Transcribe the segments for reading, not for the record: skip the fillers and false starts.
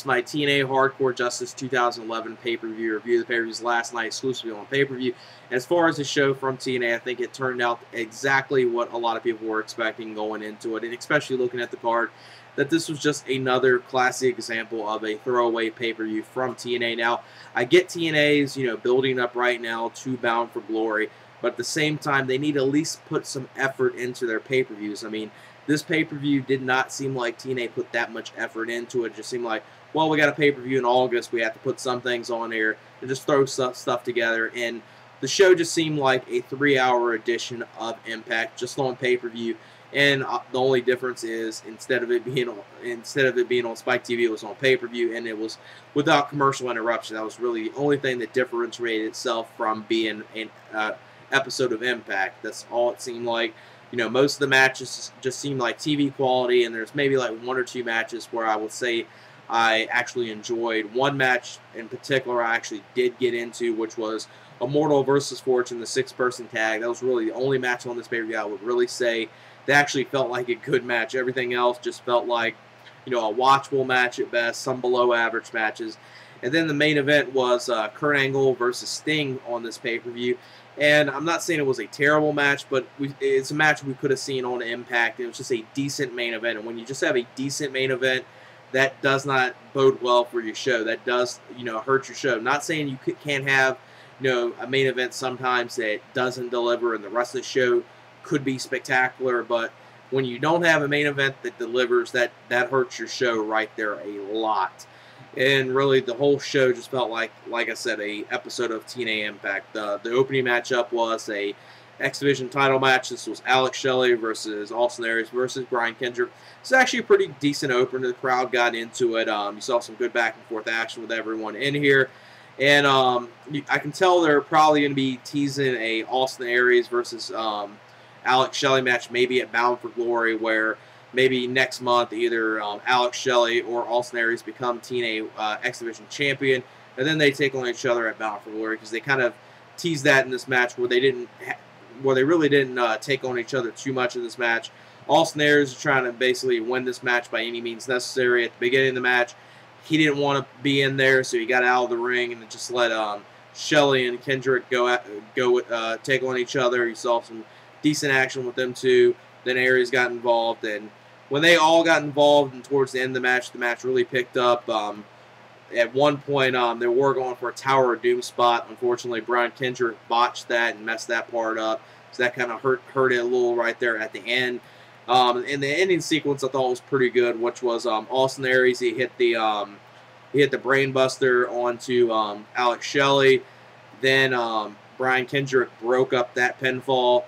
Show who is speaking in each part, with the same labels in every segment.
Speaker 1: announced my TNA Hardcore Justice 2011 pay-per-view review. The pay-per-view was last night exclusively on pay-per-view. As far as the show from TNA, I think it turned out exactly what a lot of people were expecting going into it, and especially looking at the card, that this was just another classic example of a throwaway pay-per-view from TNA. Now, I get TNA's, building up right now to Bound for Glory, but at the same time, they need to at least put some effort into their pay-per-views. I mean, this pay-per-view did not seem like TNA put that much effort into it. It just seemed like, well, we got a pay-per-view in August. We have to put some things on here and just throw stuff together. And the show just seemed like a 3-hour edition of Impact, just on pay-per-view. And the only difference is instead of it being on Spike TV, it was on pay-per-view, and it was without commercial interruption. That was really the only thing that differentiated itself from being an episode of Impact. That's all it seemed like. Most of the matches just seemed like TV quality, and there's maybe like 1 or 2 matches where I would say I actually enjoyed. One match in particular I actually did get into, which was Immortal versus Fortune, the 6-person tag. That was really the only match on this pay-per-view I would really say that actually felt like a good match. Everything else just felt like, a watchable match at best, some below-average matches. And then the main event was Kurt Angle versus Sting on this pay-per-view. And I'm not saying it was a terrible match, but it's a match we could have seen on Impact. It was just a decent main event. And when you just have a decent main event, that does not bode well for your show. That does, hurt your show. Not saying you can't have, a main event sometimes that doesn't deliver and the rest of the show could be spectacular. But when you don't have a main event that delivers, that hurts your show right there a lot. And really, the whole show just felt like I said, a episode of TNA Impact. The opening matchup was a X Division title match. This was Alex Shelley versus Austin Aries versus Brian Kendrick. It's actually a pretty decent opener. The crowd got into it. You saw some good back and forth action with everyone in here. And I can tell they're probably going to be teasing a Austin Aries versus Alex Shelley match, maybe at Bound for Glory, where maybe next month either Alex Shelley or Austin Aries become TNA X Division champion, and then they take on each other at Bound for Glory, because they kind of teased that in this match where they really didn't take on each other too much in this match. Austin Aries is trying to basically win this match by any means necessary. At the beginning of the match, he didn't want to be in there, so he got out of the ring and just let Shelley and Kendrick go take on each other. You saw some decent action with them two. Then Aries got involved, and when they all got involved and towards the end of the match really picked up. At one point, they were going for a Tower of Doom spot. Unfortunately, Brian Kendrick botched that and messed that part up, so that kind of hurt it a little right there at the end. And the ending sequence I thought was pretty good, which was Austin Aries. He hit the Brainbuster onto Alex Shelley. Then Brian Kendrick broke up that pinfall.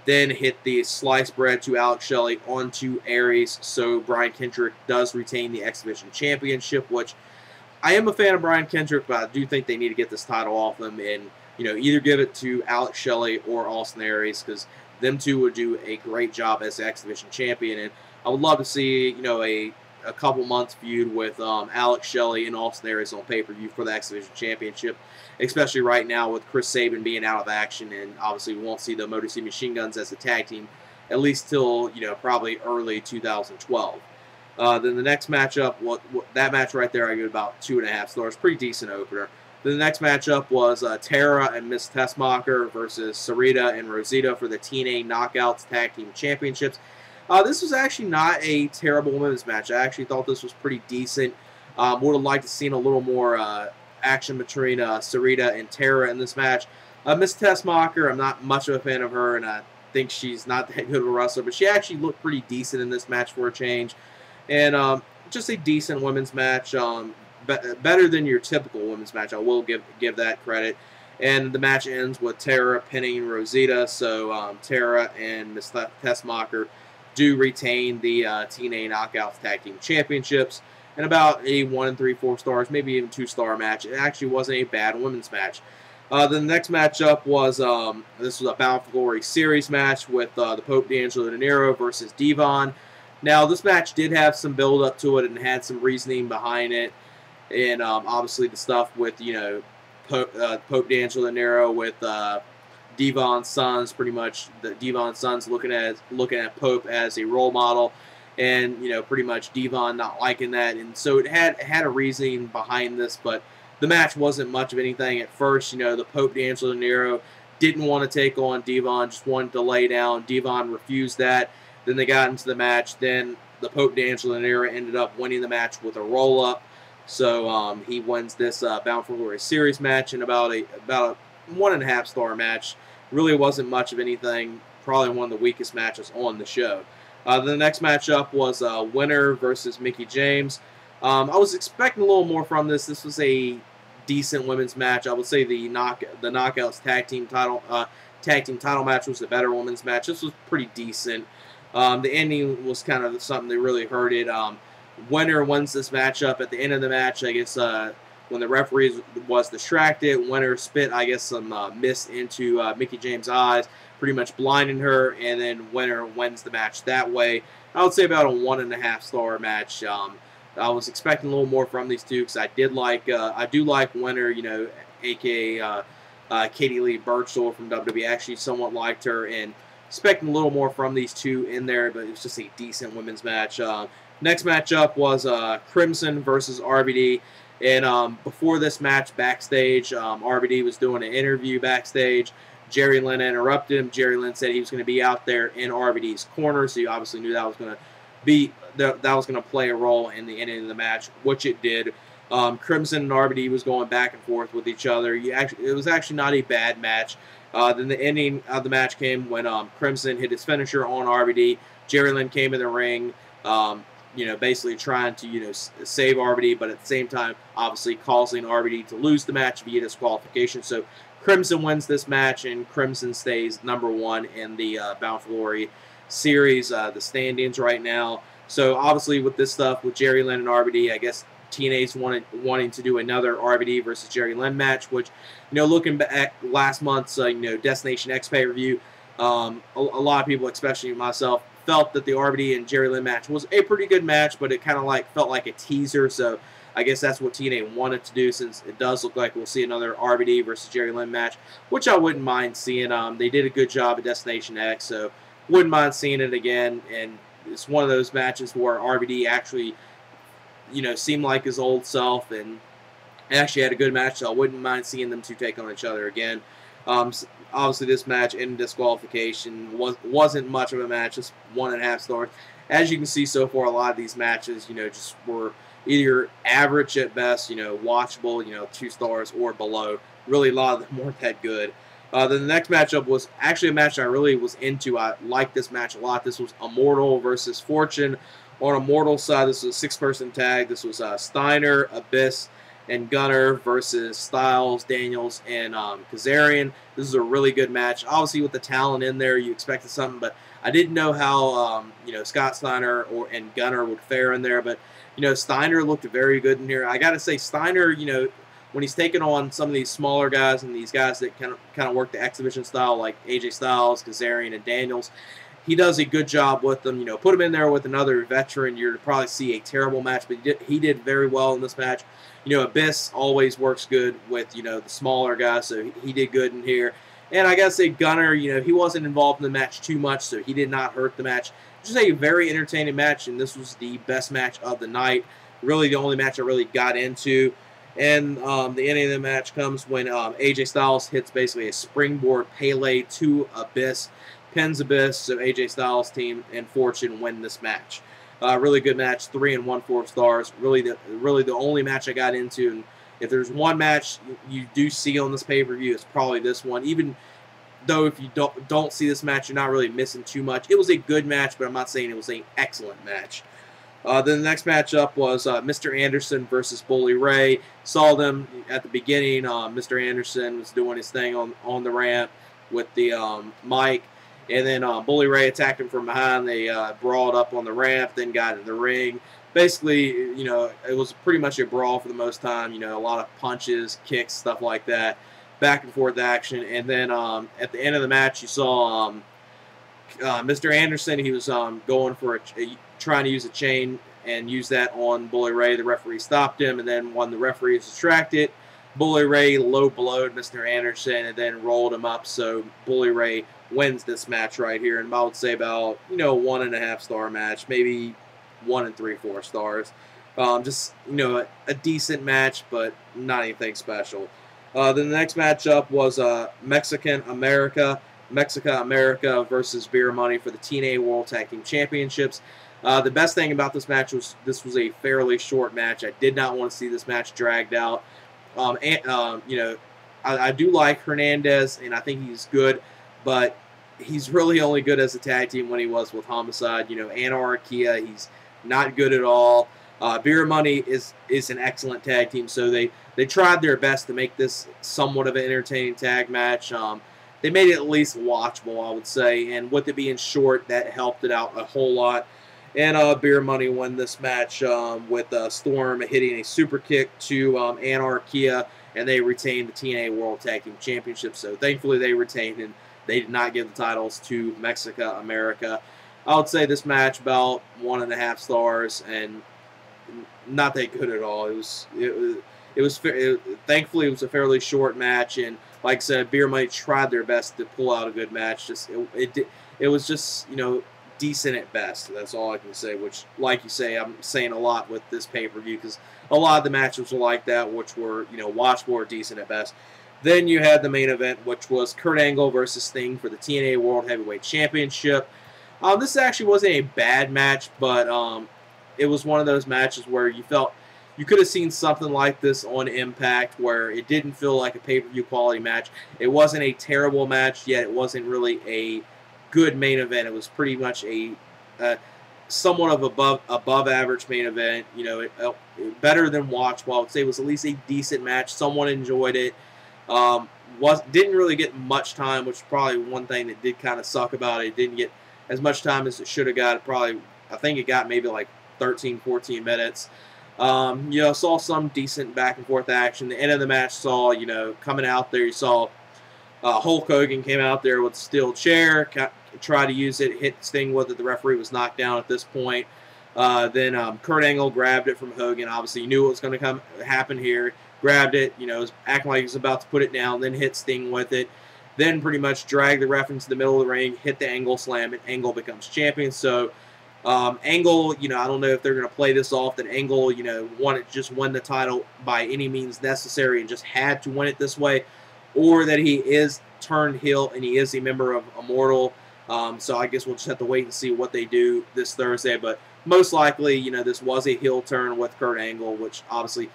Speaker 1: Then hit the sliced bread to Alex Shelley onto Aries, so Brian Kendrick does retain the X Division Championship, which I am a fan of Brian Kendrick, but I do think they need to get this title off him and, either give it to Alex Shelley or Austin Aries, because them two would do a great job as the X Division champion. And I would love to see, a couple months feud with Alex Shelley and Austin Aries on pay-per-view for the X Division Championship, especially right now with Chris Sabin being out of action, and obviously we won't see the Motor City Machine Guns as a tag team at least till, probably early 2012. Then the next matchup, that match right there, I give about 2.5 stars. Pretty decent opener. Then the next matchup was Tara and Miss Tessmacher versus Sarita and Rosita for the TNA Knockouts Tag Team Championships. This was actually not a terrible women's match. I actually thought this was pretty decent. Would have liked to seen a little more action between Sarita and Tara in this match. Miss Tessmacher, I'm not much of a fan of her, and I think she's not that good of a wrestler, but she actually looked pretty decent in this match for a change. And just a decent women's match, better than your typical women's match. I will give that credit. And the match ends with Tara pinning Rosita, so Tara and Miss Tessmacher do retain the TNA Knockouts Tag Team Championships, and about a 1 3/4 stars, maybe even 2-star match. It actually wasn't a bad women's match. Then the next matchup was this was a Bound for Glory series match with the Pope D'Angelo Dinero versus Devon. Now this match did have some build up to it and had some reasoning behind it, and obviously the stuff with Pope D'Angelo Dinero with Devon's sons, pretty much the Devon's sons looking at Pope as a role model. and pretty much Devon not liking that, and so it had a reasoning behind this, but the match wasn't much of anything at first. The Pope D'Angelo Dinero didn't want to take on Devon, just wanted to lay down. Devon refused that. Then they got into the match. Then the Pope D'Angelo Dinero ended up winning the match with a roll up. So he wins this Bound for Glory series match in about a 1.5 star match. Really wasn't much of anything. Probably one of the weakest matches on the show. The next matchup was Winner versus Mickie James. I was expecting a little more from this. This was a decent women's match. I would say the Knockouts tag team title match was the better women's match. This was pretty decent. The ending was kind of something that really hurt it. Winner wins this matchup. At the end of the match, I guess when the referee was distracted, Winner spit, I guess, some mist into Mickie James' eyes, pretty much blinding her, and then Winner wins the match that way. I would say about a 1.5 star match. I was expecting a little more from these two because I do like Winner, aka Katie Lee Birchall from WWE. Actually, somewhat liked her, and expecting a little more from these two in there, but it was just a decent women's match. Next matchup was Crimson versus RVD. And before this match, backstage, RVD was doing an interview backstage. Jerry Lynn interrupted him. Jerry Lynn said he was going to be out there in RVD's corner, so you obviously knew that was going to be that was going to play a role in the ending of the match, which it did. Crimson and RVD was going back and forth with each other. It was actually not a bad match. Then the ending of the match came when Crimson hit his finisher on RVD. Jerry Lynn came in the ring, basically trying to save RVD, but at the same time, obviously causing RVD to lose the match via disqualification. So Crimson wins this match, and Crimson stays #1 in the Bound for Glory series, the standings right now. So obviously with this stuff with Jerry Lynn and RVD, I guess TNA's wanting to do another RVD versus Jerry Lynn match, which, looking back last month's, Destination X pay-per-view, a lot of people, especially myself, felt that the RVD and Jerry Lynn match was a pretty good match, but it kind of felt like a teaser. So I guess that's what TNA wanted to do, since it does look like we'll see another RVD versus Jerry Lynn match, which I wouldn't mind seeing. They did a good job at Destination X, so wouldn't mind seeing it again. And it's one of those matches where RVD actually, seemed like his old self and actually had a good match, so I wouldn't mind seeing them two take on each other again. Obviously, this match in disqualification wasn't much of a match, just 1.5 stars. As you can see so far, a lot of these matches, just were either average at best, watchable, 2 stars or below. Really, a lot of them weren't that good. Then the next matchup was actually a match I really was into. I liked this match a lot. This was Immortal versus Fortune. On Immortal's side, this was a 6-person tag. This was Steiner, Abyss, and Gunner versus Styles, Daniels, and Kazarian. This is a really good match. Obviously, with the talent in there, you expected something, but I didn't know how Scott Steiner and Gunner would fare in there. But Steiner looked very good in here. I got to say, Steiner, when he's taking on some of these smaller guys and these guys that kind of work the X Division style, like AJ Styles, Kazarian, and Daniels, he does a good job with them. Put him in there with another veteran, you're to probably see a terrible match, but he did very well in this match. Abyss always works good with, the smaller guys, so he did good in here. And I gotta say, Gunner, he wasn't involved in the match too much, so he did not hurt the match. Just a very entertaining match, and this was the best match of the night. Really, the only match I really got into. And the ending of the match comes when AJ Styles hits basically a springboard Pele to Abyss, pins Abyss, so AJ Styles' team and Fortune win this match. Really good match, 3 1/4 stars. Really the only match I got into. And if there's one match you do see on this pay-per-view, it's probably this one. Even though if you don't see this match, you're not really missing too much. It was a good match, but I'm not saying it was an excellent match. Then the next matchup was Mr. Anderson versus Bully Ray. Saw them at the beginning. Mr. Anderson was doing his thing on the ramp with the mic. And then Bully Ray attacked him from behind. They brawled up on the ramp, then got in the ring. Basically, it was pretty much a brawl for the most time. A lot of punches, kicks, stuff like that. Back and forth action. And then at the end of the match, you saw Mr. Anderson. He was going for trying to use a chain and use that on Bully Ray. The referee stopped him, and then when the referee is distracted, Bully Ray low blowed Mr. Anderson and then rolled him up. So Bully Ray wins this match right here, and I would say about 1.5 star match, maybe 1 3/4 stars. Just, you know, a decent match, but not anything special. Then the next matchup was Mexica America versus Beer Money for the TNA World Tag Team Championships. The best thing about this match was this was a fairly short match. I did not want to see this match dragged out. You know, I do like Hernandez, and I think he's good, but he's really only good as a tag team when he was with Homicide. You know, Anarchia, he's not good at all. Beer Money is an excellent tag team, so they tried their best to make this somewhat of an entertaining tag match. They made it at least watchable, I would say, and with it being short, that helped it out a whole lot. And Beer Money won this match with Storm hitting a super kick to Anarchia, and they retained the TNA World Tag Team Championship. So thankfully they retained, and they did not give the titles to Mexica America. I would say this match about 1.5 stars, and not that good at all. Thankfully it was a fairly short match, and like I said, Beer Money tried their best to pull out a good match. It was just, you know, decent at best. That's all I can say, which, like you say, I'm saying a lot with this pay-per-view, because a lot of the matches were like that, which were, you know, watchable or decent at best. Then you had the main event, which was Kurt Angle versus Sting for the TNA World Heavyweight Championship. This actually wasn't a bad match, but it was one of those matches where you felt you could have seen something like this on Impact, where it didn't feel like a pay-per-view quality match. It wasn't a terrible match, yet it wasn't really a good main event. It was pretty much a somewhat of above average main event. You know, better than watchable. I would say it was at least a decent match. Someone enjoyed it. Didn't really get much time, which is probably one thing that did kind of suck about it. It didn't get as much time as it should have got. I think it got maybe like 13, 14 minutes. You know, saw some decent back and forth action. The end of the match saw, you know, coming out there, you saw Hulk Hogan came out there with a steel chair, tried to use it, hit Sting with it. The referee was knocked down at this point. Then Kurt Angle grabbed it from Hogan. Obviously, he knew what was going to happen here. Grabbed it, you know, was acting like he was about to put it down, then hit Sting with it. Then pretty much dragged the ref into the middle of the ring, hit the Angle slam, and Angle becomes champion. So Angle, you know, I don't know if they're going to play this off that Angle, you know, wanted to just win the title by any means necessary and just had to win it this way, or that he is turned heel and he is a member of Immortal. So I guess we'll just have to wait and see what they do this Thursday. But most likely, you know, this was a heel turn with Kurt Angle, which obviously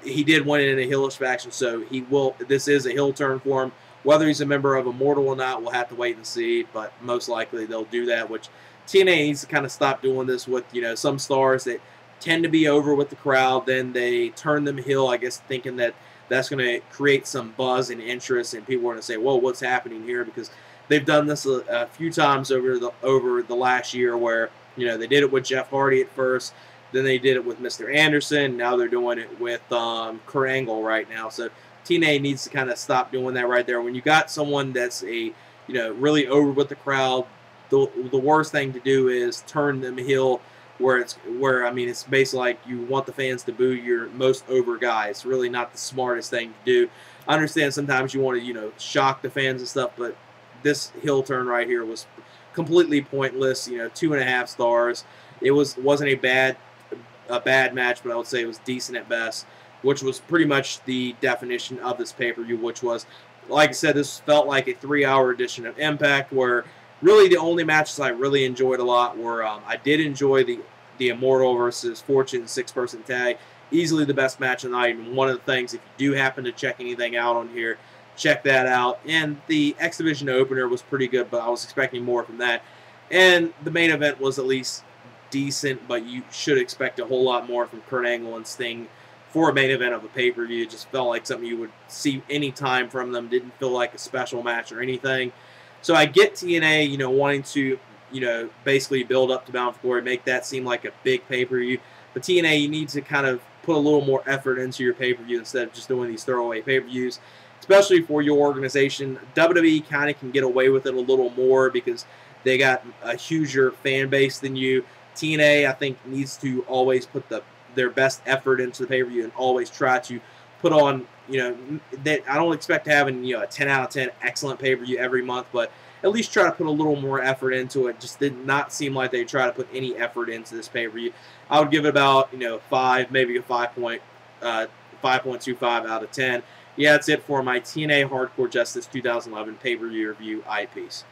Speaker 1: he did win it in a heelish faction, so he will. This is a heel turn for him. Whether he's a member of Immortal or not, we'll have to wait and see. But most likely they'll do that, which TNA needs to kind of stop doing this with, you know, some stars that tend to be over with the crowd. Then they turn them heel, I guess, thinking that that's going to create some buzz and interest, and people are going to say, "Whoa, what's happening here?" Because they've done this a few times over the last year, where, you know, they did it with Jeff Hardy at first, then they did it with Mr. Anderson, now they're doing it with Kurt Angle right now. So TNA needs to kind of stop doing that right there. When you got someone that's really over with the crowd, the worst thing to do is turn them heel, where it's basically like you want the fans to boo your most over guy. It's really not the smartest thing to do. I understand sometimes you want to, you know, shock the fans and stuff, but this heel turn right here was completely pointless. You know, 2.5 stars. It wasn't a bad match, but I would say it was decent at best, which was pretty much the definition of this pay-per-view, which was, like I said, this felt like a 3-hour edition of Impact, where really the only matches I really enjoyed a lot were, I did enjoy the Immortal versus Fortune 6-person tag. Easily the best match of the night, and one of the things, if you do happen to check anything out on here, check that out. And the X Division opener was pretty good, but I was expecting more from that. And the main event was at least decent, but you should expect a whole lot more from Kurt Angle and Sting for a main event of a pay-per-view. It just felt like something you would see any time from them. Didn't feel like a special match or anything. So I get TNA, you know, wanting to, you know, basically build up to Bound for Glory, make that seem like a big pay-per-view. But TNA, you need to kind of put a little more effort into your pay-per-view instead of just doing these throwaway pay-per-views, especially for your organization. WWE kind of can get away with it a little more because they got a huger fan base than you. TNA, I think, needs to always put their best effort into the pay-per-view and always try to put on, you know, that I don't expect having, you know, a 10 out of 10 excellent pay-per-view every month, but at least try to put a little more effort into it. Just did not seem like they try to put any effort into this pay-per-view. I would give it about 5, maybe a 5.25 out of 10. Yeah, that's it for my TNA Hardcore Justice 2011 pay-per-view review eyepiece.